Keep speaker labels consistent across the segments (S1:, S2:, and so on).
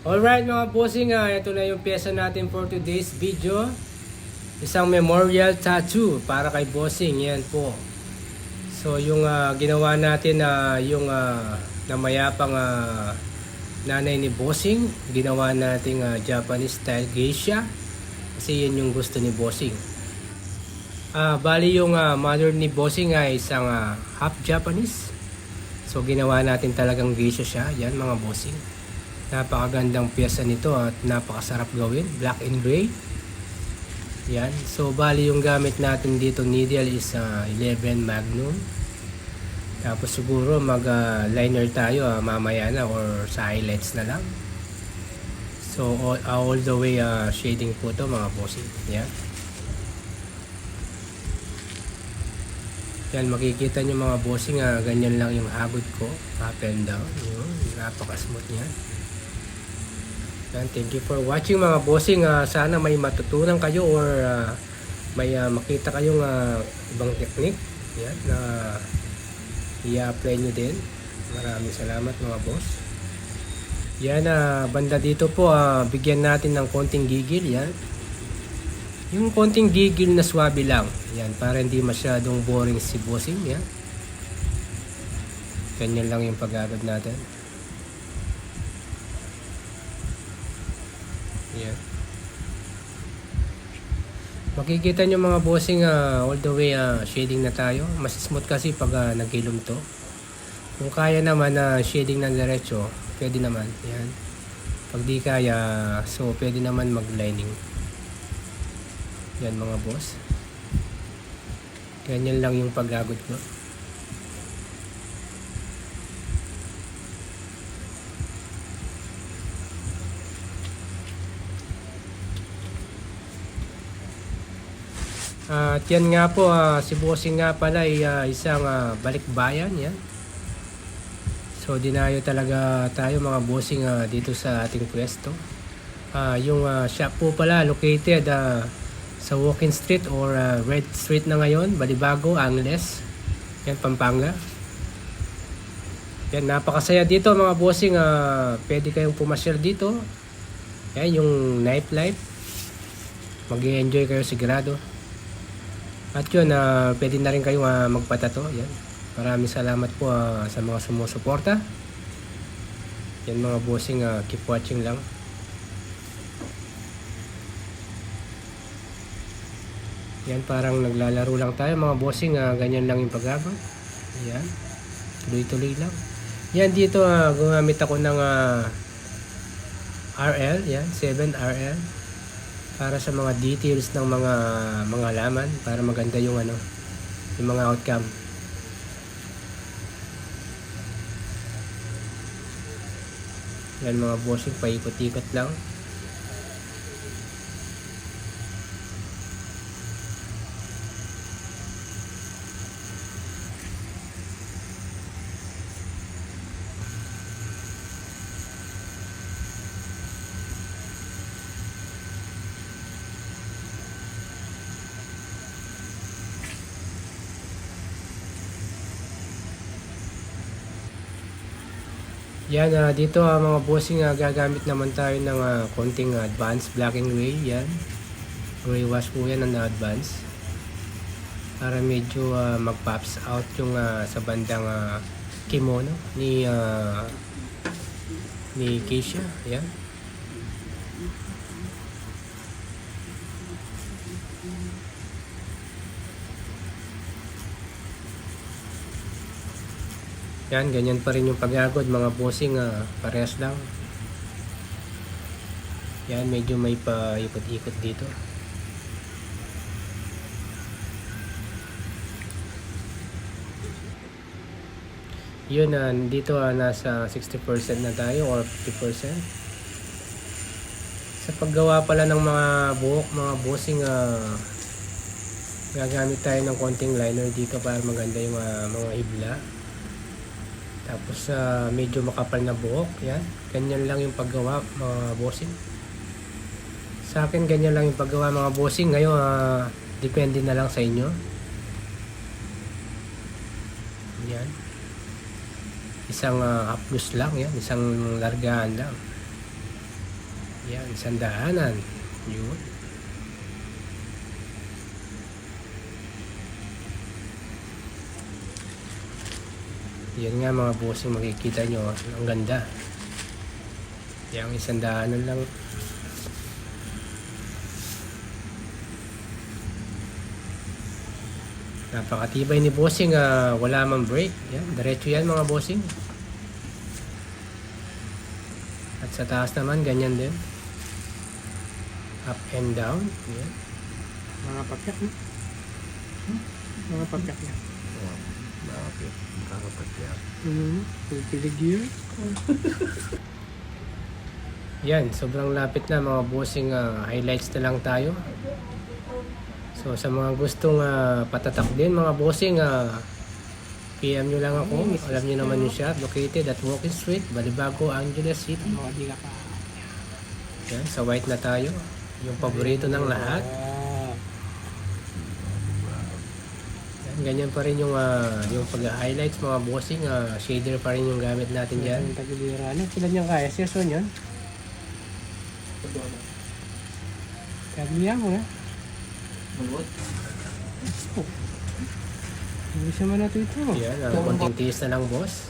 S1: Alright mga bossing, ito na yung pyesa natin for today's video. Isang memorial tattoo para kay bossing, yan po. So yung ginawa natin na yung namayapang nanay ni bossing, ginawa nating Japanese style geisha. Kasi yan yung gusto ni bossing. Bali yung mother ni bossing ay isang half Japanese. So ginawa natin talagang geisha siya, yan mga bossing. Napakagandang pyesa nito at napakasarap gawin, black and gray. Yan. So bali yung gamit natin dito needle is 11 Magnum. Tapos siguro mag liner tayo mamaya na or sa highlights na lang. So all the way shading po to mga bossing. Yan. Yan, makikita nyo mga bossing, ganyan lang yung hagod ko, up and down. Yun, napaka-smooth niyan. Yan, thank you for watching mga bossing. Sana may matutunan kayo or may makita kayong ibang technique. Yan, na i-apply nyo din. Maraming salamat mga boss. Yan, banda dito po, bigyan natin ng konting gigil. Yan. Yung konting gigil na swabe lang. Yan, para hindi masyadong boring si bossing. Yan. Ganyan lang yung pag-agad natin. Yan. Makikita nyo mga bossing, all the way shading na tayo. Mas smooth kasi pag nagilom to. Kung kaya naman shading ng diretso, pwede naman. Yan. Pag di kaya, so pwede naman mag-lining. Yan mga boss. Ganyan lang yung pag-agod ko. At yan nga po, si bossing nga pala ay isang balikbayan. Yan. So dinayo talaga tayo mga bossing dito sa ating pwesto. Yung shop po pala located sa Walking Street or Red Street na ngayon, Balibago, Angeles. Yan, Pampanga. Yan, napakasaya dito mga bossing. Pwede kayong pumasyal dito. Yan, yung nightlife. Mag-i-enjoy kayo sigurado. At yun, pwede na rin kayong magpatato. Yan. Maraming salamat po sa mga sumusuporta. Yan mga bossing, keep watching lang. Yan, parang naglalaro lang tayo mga bossing, ganyan lang yung pag-abot. Yan, tuloy-tuloy lang. Yan, dito gumamit ako ng RL, yan, 7RL. Para sa mga details ng mga laman, para maganda yung yung mga outcome. Yan mga bossing, paikot-ikot lang. Yan, dito mga bossing, gagamit naman tayo ng konting advanced black and gray. Yan, gray wash po yan ng advance para medyo mag-pops out yung sa bandang kimono ni Keisha. Yan. Yan, ganyan pa rin yung pag-agod mga bossing, parehas lang. Yan, medyo may paikot-ikot dito. Yun, dito nasa 60% na tayo or 50%. Sa paggawa pala ng mga buhok, mga bossing, gagamit tayo ng konting liner dito para maganda yung mga hibla. Tapos medyo makapal na buhok. Yan. Ganyan lang yung paggawa mga bossing. Sa akin ganyan lang yung paggawa mga bossing. Ngayon depende na lang sa inyo. Yan. Isang haplos lang yan. Isang largaan lang. Yan, isang daanan. Yun. Yan nga mga bossing, makikita nyo. Ang ganda. Yan, isang daanan lang. Napakatibay ni bossing, wala mang break. Yan, diretso yan mga bossing. At sa taas naman, ganyan din. Up and down. Yan.
S2: Mga papyak na. Mga papyak na.
S1: Oh, makakapagyak.
S2: Pilig yun.
S1: Yan, sobrang lapit na mga bossing, highlights na lang tayo. So sa mga gustong patatak din mga bossing, PM nyo lang ako. Alam nyo naman yung shop, located at Walking Street, Balibago, Angeles City.
S2: Mga di ka pa.
S1: Yan, sa white na tayo. Yung paborito ng lahat. Yan, ganyan pa rin yung pag-highlights mga bossing, shader pa rin yung gamit natin dyan.
S2: Yung tagiliran. Sila niyang kaya. Serson yun. Kagilihan mo na. Hindi siya man natin ito.
S1: Yan, konting tiis na lang boss.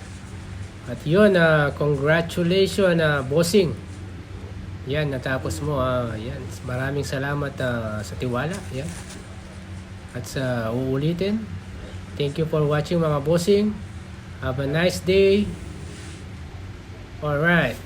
S1: At yun, congratulations bossing. Yan, natapos mo. Yan, maraming salamat sa tiwala. Yan. At sa uulitin. Thank you for watching mga bossing. Have a nice day. Alright.